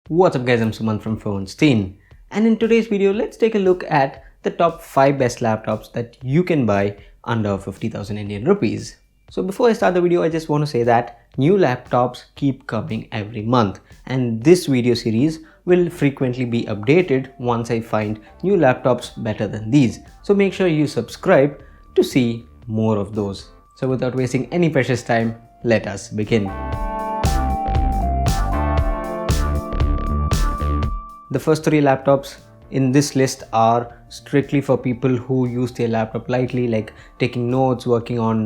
What's up guys, I'm Suman from phonesteinyt, and in today's video let's take a look at the top 5 best laptops that you can buy under 50,000 Indian rupees. So before I start the video, I just want to say that new laptops keep coming every month, and this video series will frequently be updated once I find new laptops better than these. So make sure you subscribe to see more of those. So without wasting any precious time, let us begin. The first 3 laptops in this list are strictly for people who use their laptop lightly, like taking notes, working on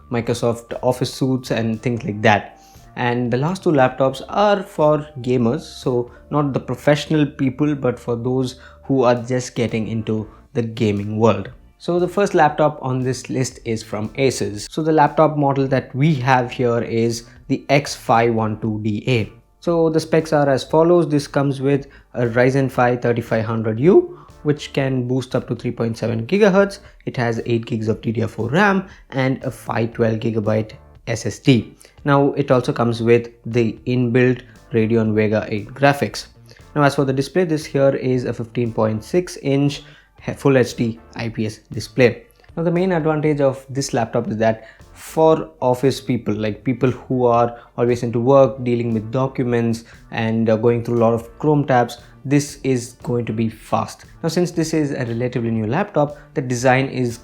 Microsoft Office suites and things like that. And the last 2 laptops are for gamers, so not the professional people but for those who are just getting into the gaming world. So the first laptop on this list is from Asus. So the laptop model that we have here is the X512DA. So the specs are as follows. This comes with a Ryzen 5 3500U, which can boost up to 3.7 GHz. It has 8 gigs of DDR4 RAM and a 512GB SSD. Now it also comes with the inbuilt Radeon Vega 8 graphics. Now as for the display, this here is a 15.6-inch Full HD IPS display. Now the main advantage of this laptop is that for office people, like people who are always into work, dealing with documents and going through a lot of Chrome tabs, this is going to be fast. Now since this is a relatively new laptop, the design is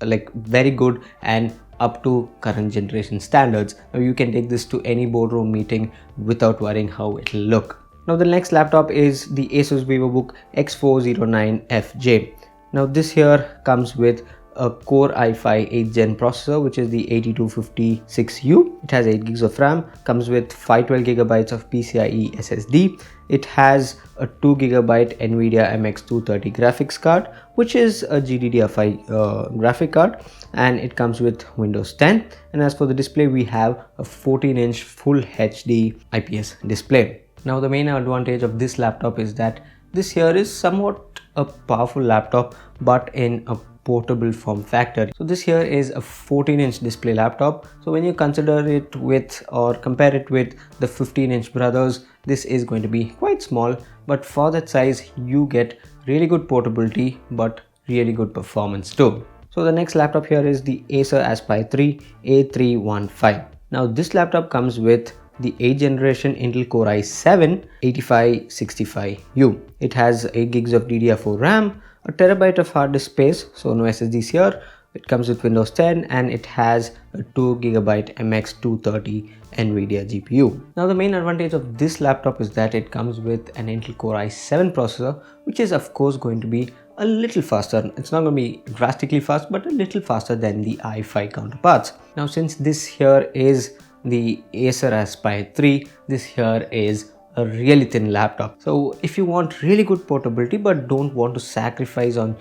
like very good and up to current generation standards. Now you can take this to any boardroom meeting without worrying how it will look. Now the next laptop is the Asus VivoBook X409FJ. Now this here comes with a Core i5 8th gen processor, which is the 8256U. It has 8 gigs of RAM, comes with 512GB of PCIe SSD. It has a 2GB NVIDIA MX230 graphics card, which is a GDDR5 graphic card, and it comes with Windows 10. And as for the display, we have a 14-inch Full HD IPS display. Now the main advantage of this laptop is that this here is somewhat a powerful laptop, but in a portable form factor. So this here is a 14-inch display laptop. So when you consider it with or compare it with the 15-inch brothers, this is going to be quite small, but for that size you get really good portability but really good performance too. So the next laptop here is the Acer Aspire 3 A315. Now this laptop comes with the 8th generation Intel Core i7 8565U. It has 8 gigs of DDR4 RAM, a terabyte of hard disk space, so no SSDs here. It comes with Windows 10 and it has a 2GB MX230 NVIDIA GPU. Now the main advantage of this laptop is that it comes with an Intel Core i7 processor, which is of course going to be a little faster. It's not going to be drastically fast, but a little faster than the i5 counterparts. Now since this here is the Acer Aspire 3, this here is a really thin laptop. So if you want really good portability but don't want to sacrifice on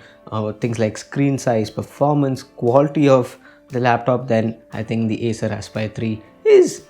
things like screen size, performance, quality of the laptop, then I think the Acer Aspire 3 is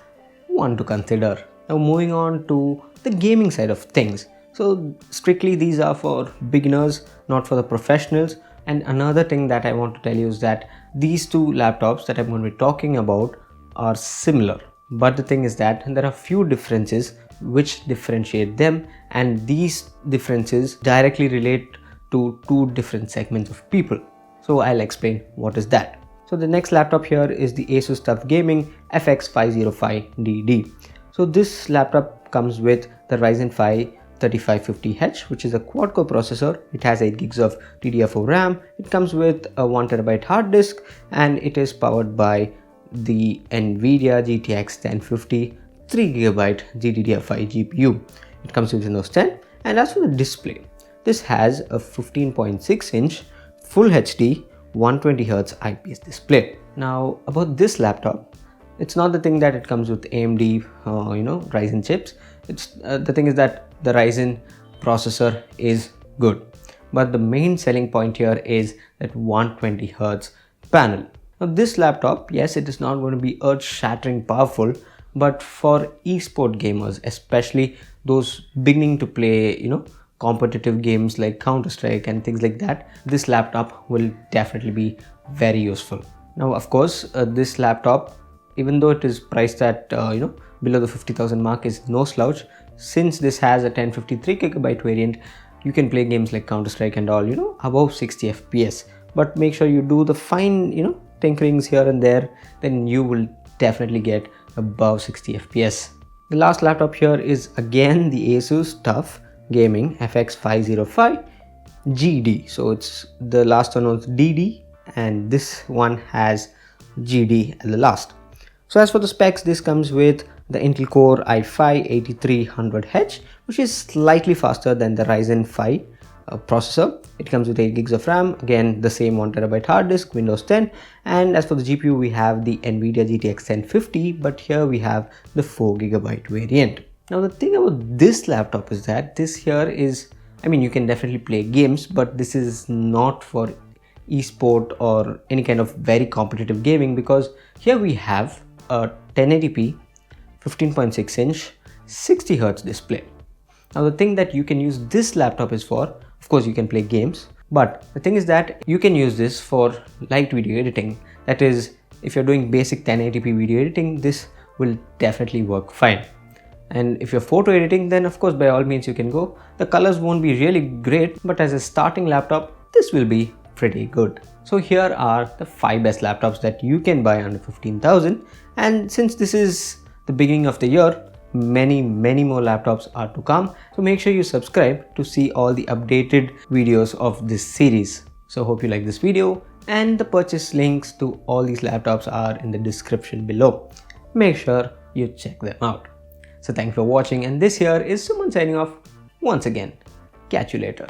one to consider. Now moving on to the gaming side of things. So strictly these are for beginners, not for the professionals. And another thing that I want to tell you is that these 2 laptops that I'm going to be talking about are similar, but the thing is that there are few differences which differentiate them, and these differences directly relate to 2 different segments of people. So I'll explain what is that. So the next laptop here is the Asus Tough Gaming FX505DD. So this laptop comes with the Ryzen 5 3550H, which is a quad-core processor. It has 8 gigs of DDR4 RAM. It comes with a 1TB hard disk, and it is powered by the NVIDIA GTX 1050 3GB GDDR5 GPU. It comes with Windows 10. And as for the display, this has a 15.6-inch Full HD 120Hz IPS display. Now about this laptop, it's not the thing that it comes with AMD Ryzen chips. It's the thing is that the Ryzen processor is good, but the main selling point here is that 120Hz panel. Now this laptop, yes, it is not going to be earth-shattering powerful, but for esport gamers, especially those beginning to play, competitive games like Counter-Strike and things like that, this laptop will definitely be very useful. Now, of course, this laptop, even though it is priced at below the 50,000 mark, is no slouch. since this has a 1053GB variant, you can play games like Counter-Strike and all, above 60 FPS. But make sure you do the fine, tinkerings here and there, then you will definitely get above 60 FPS. The last laptop here is again the Asus Tough Gaming FX505 GD. So it's the last one was DD and this one has GD at the last. So as for the specs, this comes with the Intel Core i5-8300H, which is slightly faster than the Ryzen 5 processor. It comes with 8 gigs of RAM, again the same 1TB hard disk, Windows 10. And as for the GPU, we have the NVIDIA GTX 1050, but here we have the 4GB variant. Now the thing about this laptop is that this here is, you can definitely play games, but this is not for esport or any kind of very competitive gaming, because here we have a 1080p 15.6 inch 60Hz display. Now the thing that you can use this laptop is for, of course you can play games, but the thing is that you can use this for light video editing. That is, if you're doing basic 1080p video editing, this will definitely work fine. And if you're photo editing, then of course by all means you can go. The colors won't be really great, but as a starting laptop, this will be pretty good. So here are the 5 best laptops that you can buy under 15,000. And since this is the beginning of the year, many more laptops are to come. So make sure you subscribe to see all the updated videos of this series. So hope you like this video, and the purchase links to all these laptops are in the description below. Make sure you check them out. So thanks for watching, and this here is Suman signing off once again. Catch you later.